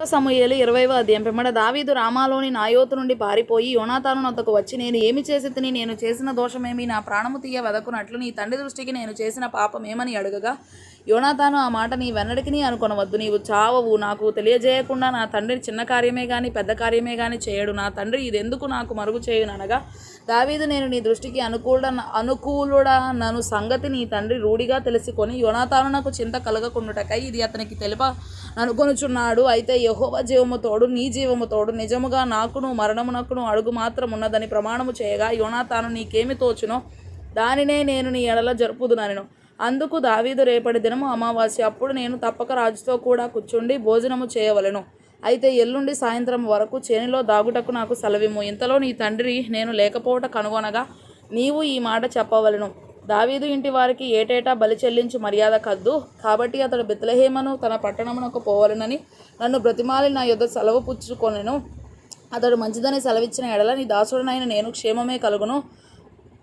సమూయేలు 20వ అధ్యాయం. పిమ్మట దావీదు రామాలోని నాయోతు నుండి పారిపోయి యోనాతాను నొద్దకు వచ్చి, నేను ఏమి చేసితిని? నేను చేసిన దోషమేమి? నా ప్రాణము తీయ వెదకునట్లు నీ తండ్రి దృష్టికి నేను చేసిన పాపమేమని అడుగగా, యోనాతాను, ఆ మాట నీవెన్నటికీ అనుకొనవద్దు. నీవు చావవు. నాకు తెలియజేయకుండా నా తండ్రి చిన్న కార్యమే గాని పెద్ద కార్యమే గాని చేయడు. నా తండ్రి ఇదెందుకు నాకు మరుగు చేయుననగా, దావీదు, నేను నీ దృష్టికి అనుకూలుడనను సంగతి నీ తండ్రి రూఢిగా తెలుసుకొని యోనాతానునకు చింత కలగకుండుటకై ఇది అతనికి అనుకొనుచున్నాడు. అయితే యెహోవా జీవము తోడు, నీ జీవము తోడు, నిజముగా నాకును మరణమునకును అడుగు మాత్రం ఉన్నదని ప్రమాణము చేయగా, యోనాతాను, నీకేమి తోచునో దానినే నేను నీ ఎడల జరుపుదునెను. అందుకు దావీదు, రేపటి దినము అమావాస్య, అప్పుడు నేను తప్పక రాజుతో కూడా కూర్చుండి భోజనము చేయవలెను. అయితే ఎల్లుండి సాయంత్రం వరకు చేనిలో దాగుటకు నాకు సెలవిమ్ము. ఇంతలో నీ తండ్రి నేను లేకపోవట కనుగొనగా నీవు ఈ మాట చెప్పవలెను. దావీదు ఇంటి వారికి ఏటేటా బలి చెల్లించు మర్యాద కద్దు. కాబట్టి అతడు బెత్లెహేమును తన పట్టణమునకు పోవలెనని నన్ను బ్రతిమాలి నా యొద్ద సెలవు పుచ్చుకొనెను. అతడు మంచిదని సెలవిచ్చిన ఎడల నీ దాసుడనైన నేను క్షేమమే కలుగును.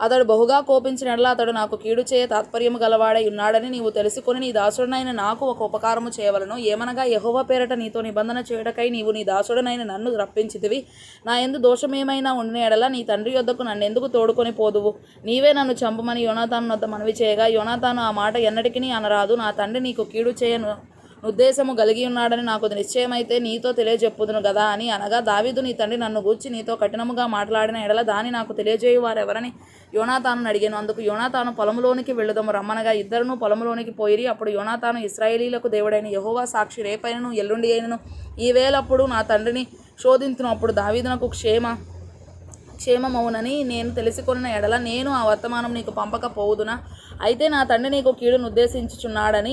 అతడు బహుగా కోపించిన ఎడల అతడు నాకు కీడు చేయ తాత్పర్యము గలవాడై ఉన్నాడని నీవు తెలుసుకొని నీ దాసుడనైన నాకు ఒక ఉపకారము చేయవలను. ఏమనగా, యెహోవా పేరట నీతో నిబంధన చేయుటకై నీవు నీ దాసుడనైన నన్ను రప్పించితివి. నా యందు దోషమేమైనా ఉండిన ఎడల నీ తండ్రి యొద్దకు నన్నెందుకు తోడుకొని పోదువు? నీవే నన్ను చంపమని యోనాతాను వద్ద మనవి చేయగా, యోనాతాను, ఆ మాట ఎన్నటికీ అనరాదు. నా తండ్రి నీకు కీడు చేయను ఉద్దేశము కలిగి ఉన్నాడని నాకు నిశ్చయమైతే నీతో తెలియజెప్పుదును గదా అని అనగా, దావీదు, నీ తండ్రి నన్ను గూర్చి నీతో కఠినముగా మాట్లాడిన ఎడల దాన్ని నాకు తెలియజేయు వారెవరని యోనాతాను అడిగాను. అందుకు యోనాతాను, పొలములోనికి వెళ్ళుదము రమ్మనగా ఇద్దరును పొలములోనికి పోయిరి. అప్పుడు యోనాతాను, ఇశ్రాయేలీలకు దేవుడైన యెహోవా సాక్షి, రేపైనను ఎల్లుండి అయినను ఈ వేళప్పుడు నా తండ్రిని శోధింతును. అప్పుడు దావీదునకు క్షేమమవునని నేను తెలుసుకొనిన ఎడల నేను ఆ వర్తమానం నీకు పంపకపోవుదునా? అయితే నా తండ్రి నీకు కీడును ఉద్దేశించుచున్నాడని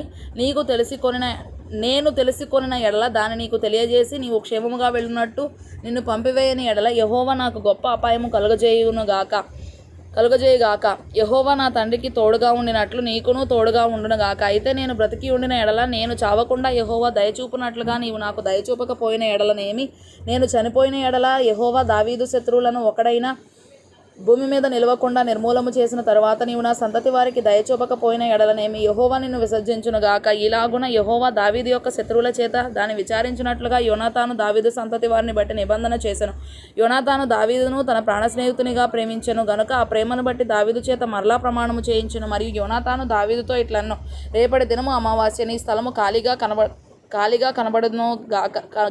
నేను తెలుసుకొనిన ఎడల దాన్ని నీకు తెలియజేసి నీవు క్షేమముగా వెళ్ళునట్టు నిన్ను పంపివేయని ఎడల యెహోవా నాకు గొప్ప అపాయము కలుగజేయుగాక. యెహోవా నా తండ్రికి తోడుగా ఉండినట్లు నీకును తోడుగా ఉండునుగాక. అయితే నేను బ్రతికి ఉండిన ఎడల నేను చావకుండా యెహోవా దయచూపునట్లుగా నీవు నాకు దయచూపకపోయిన ఎడలనేమి? నేను చనిపోయిన ఎడల యెహోవా దావీదు శత్రువులను ఒకడైనా భూమి మీద నిలవకుండా నిర్మూలము చేసిన తరువాత నీవు నా సంతతి వారికి దయచూపకపోయిన ఎడలనేమి? యెహోవా నిన్ను విసర్జించునుగాక. ఇలాగున యెహోవా దావీదు యొక్క శత్రువుల చేత దాన్ని విచారించినట్లుగా యోనాతాను దావీదు సంతతి వారిని బట్టి నిబంధన చేసెను. యోనాతాను దావీదును తన ప్రాణ స్నేహితునిగా ప్రేమించెను గనుక ఆ ప్రేమను బట్టి దావీదు చేత మరలా ప్రమాణము చేయించెను. మరియు యోనాతాను దావీదుతో ఇట్లన్నో, రేపటి దినము అమావాస్య, నీ స్థలము ఖాళీగా కనబడును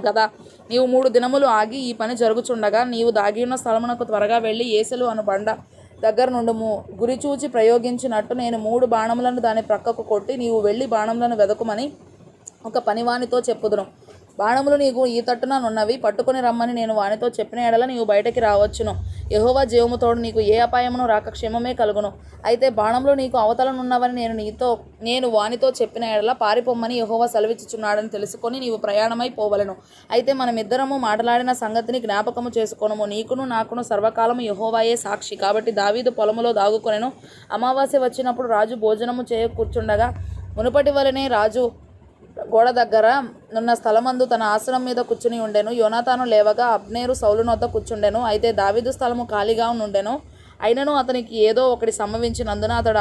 గదా. నీవు 3 దినములు ఆగి ఈ పని జరుగుచుండగా నీవు దాగియున్న స్థలమునకు త్వరగా వెళ్ళి యేసెలు అను బండ దగ్గర నుండుము. గురిచూచి ప్రయోగించినట్టు నేను 3 బాణములను దాని ప్రక్కకు కొట్టి, నీవు వెళ్ళి బాణములను వెదకుమని ఒక పనివానితో చెప్పుదును. బాణములు నీకు ఈ తట్టున నున్నవి, పట్టుకొని రమ్మని నేను వానితో చెప్పిన ఎడల నీవు బయటకి రావచ్చును. యెహోవా జీవము తోడు, నీకు ఏ అపాయమును రాక క్షేమమే కలుగును. అయితే బాణములు నీకు అవతలనున్నవని నేను వానితో చెప్పిన ఎడల పారిపోమ్మని యెహోవా సెలవిచ్చుచున్నాడని తెలుసుకొని నీవు ప్రయాణమై పోవలెను. అయితే మనమిద్దరము మాట్లాడిన సంగతిని జ్ఞాపకము చేసుకొనుము. నీకును నాకును సర్వకాలము యెహోవాయే సాక్షి. కాబట్టి దావీదు పొలములో దాగుకొనెను. అమావాస్య వచ్చినప్పుడు రాజు భోజనము చేయ కూర్చుండగా మునుపటి వలనే రాజు గోడ దగ్గర నున్న స్థలమందు తన ఆసనం మీద కూర్చుని ఉండెను. యోనాతాను లేవగా అబ్నేరు సౌలు వద్ద కూర్చుండెను. అయితే దావీదు స్థలము ఖాళీగా నుండెను. అయినను అతనికి ఏదో ఒకటి సంభవించినందున అతడు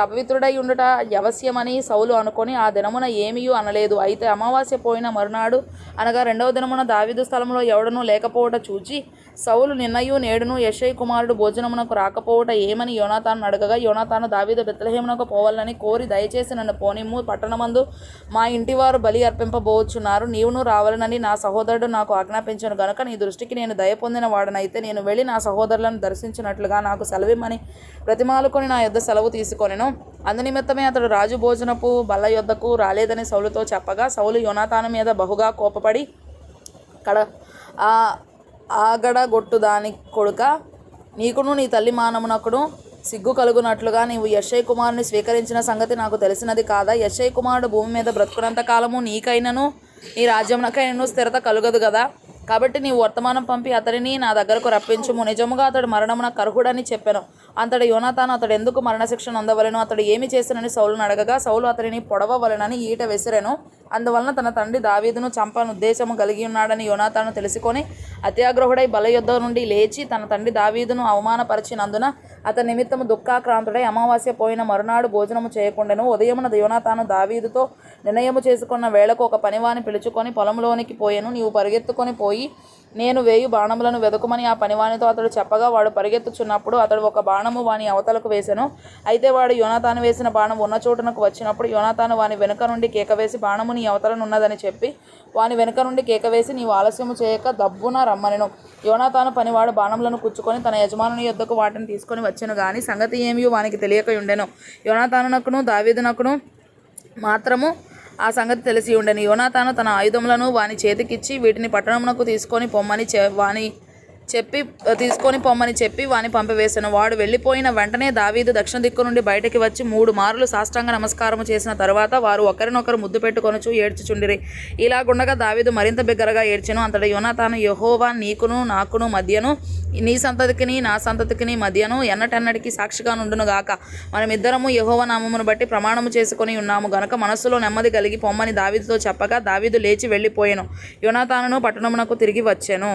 అపవిత్రుడై ఉండుట అవశ్యమని సౌలు అనుకొని ఆ దినమున ఏమీయూ అనలేదు. అయితే అమావాస్య పోయిన మరునాడు అనగా 2వ దినమున దావీదు స్థలంలో ఎవడనూ లేకపోవట చూచి సౌలు, నిన్నయు నేడును యెషై కుమారుడు భోజనమునకు రాకపోవట ఏమని యోనాతాను అడగగా, యోనాతాను, దావీదు బెత్లెహేమునకు పోవాలని కోరి దయచేసి నన్ను పోనిమ్ము. పట్టణమందు మా ఇంటివారు బలి అర్పింపబోచున్నారు. నీవును రావాలనని నా సహోదరుడు నాకు ఆజ్ఞాపించను గనుక నీ దృష్టికి నేను దయ పొందిన వాడనైతే నేను వెళ్ళి నా సహోదరులను దర్శించినట్లుగా నాకు సెలవిమ్మని బ్రతిమాలుకొని నా యొద్ద సెలవు తీసుకొనెను. అందునిమిత్తమే అతడు రాజు భోజనపు బల్ల యొద్దకు రాలేదని సౌలుతో చెప్పగా, సౌలు యోనాతాను మీద బహుగా కోపపడి, ఆగడగొట్టు దాని కొడుక, నీకును నీ తల్లి మానమునకును సిగ్గు కలుగునట్లుగా నీవు యెషై కుమారుని స్వీకరించిన సంగతి నాకు తెలిసినది కాదా? యెషై కుమారుడు భూమి మీద బ్రతుకున్నంత కాలము నీకైనను నీ రాజ్యమునకైనను స్థిరత కలుగదు కదా. కాబట్టి నీవు వర్తమానం పంపి అతడిని నా దగ్గరకు రప్పించుము. నిజముగా అతడు మరణమున కర్హుడని చెప్పెను. అంతటి యోనాతాను, అతడు ఎందుకు మరణశిక్ష నొందవలెను? అతడు ఏమి చేసినని సౌలును అడగగా, సౌలు అతడిని పొడవవలెనని ఈట విసిరెను. అందువలన తన తండ్రి దావీదును చంపను ఉద్దేశము కలిగి ఉన్నాడని యోనాతాను తెలుసుకొని అత్యాగ్రహుడై బల్ల యొద్ద నుండి లేచి తన తండ్రి దావీదును అవమానపరిచినందున అతని నిమిత్తము దుఃఖాక్రాంతుడై అమావాస్య పోయిన మరునాడు భోజనము చేయకుండెను. ఉదయమున యోనాతాను దావీదుతో నిర్ణయము చేసుకున్న వేళకు ఒక పనివాని పిలుచుకొని పొలంలోనికి పోయెను. నీవు పరిగెత్తుకొని పోయి నేను వేయు బాణములను వెదకుమని ఆ పనివానితో అతడు చెప్పగా, వాడు పరిగెత్తుచున్నప్పుడు అతడు ఒక బాణము వాని అవతలకు వేసెను. అయితే వాడు యోనాతాను వేసిన బాణం ఉన్న చోటునకు వచ్చినప్పుడు యోనాతాను వాని వెనుక నుండి కేకవేసి, బాణము నీ అవతలనున్నదని చెప్పి వాని వెనుక నుండి కేకవేసి, నీవు ఆలస్యము చేయక దబ్బున రమ్మనెను. యోనాతాను పనివాడు బాణములను కుచ్చుకొని తన యజమానుని యొద్దకు వాటిని తీసుకొని వచ్చెను గాని సంగతి ఏమియో వానికి తెలియక ఉండెను. యోనాతానునకును దావీదునకును మాత్రము ఆ సంగతి తెలిసి ఉండెను. యోనాతాను తన ఆయుధములను వాని చేతికిచ్చి, వీటిని పట్టణమునకు తీసుకొని పొమ్మని చెప్పి వాని పంపివేసెను. వాడు వెళ్ళిపోయిన వెంటనే దావీదు దక్షిణ దిక్కు నుండి బయటికి వచ్చి 3 మార్లు సాష్టాంగ నమస్కారము చేసిన తరువాత వారు ఒకరినొకరు ముద్దు పెట్టుకొనుచు ఏడ్చుచుండిరి. ఇలాగుండగా దావీదు మరింత బిగ్గరగా ఏడ్చెను. అంతటా యోనాతాను, యెహోవా నీకును నాకును మధ్యను, నీ సంతతికిని నా సంతతికిని మధ్యను ఎన్నటెన్నటికీ సాక్షిగా నుండును గాక. మనమిద్దరము యెహోవా నామమును బట్టి ప్రమాణము చేసుకొని ఉన్నాము గనుక మనస్సులో నెమ్మది కలిగి పొమ్మని దావీదుతో చెప్పగా, దావీదు లేచి వెళ్ళిపోయెను. యోనాతానును పట్టణమునకు తిరిగి వచ్చెను.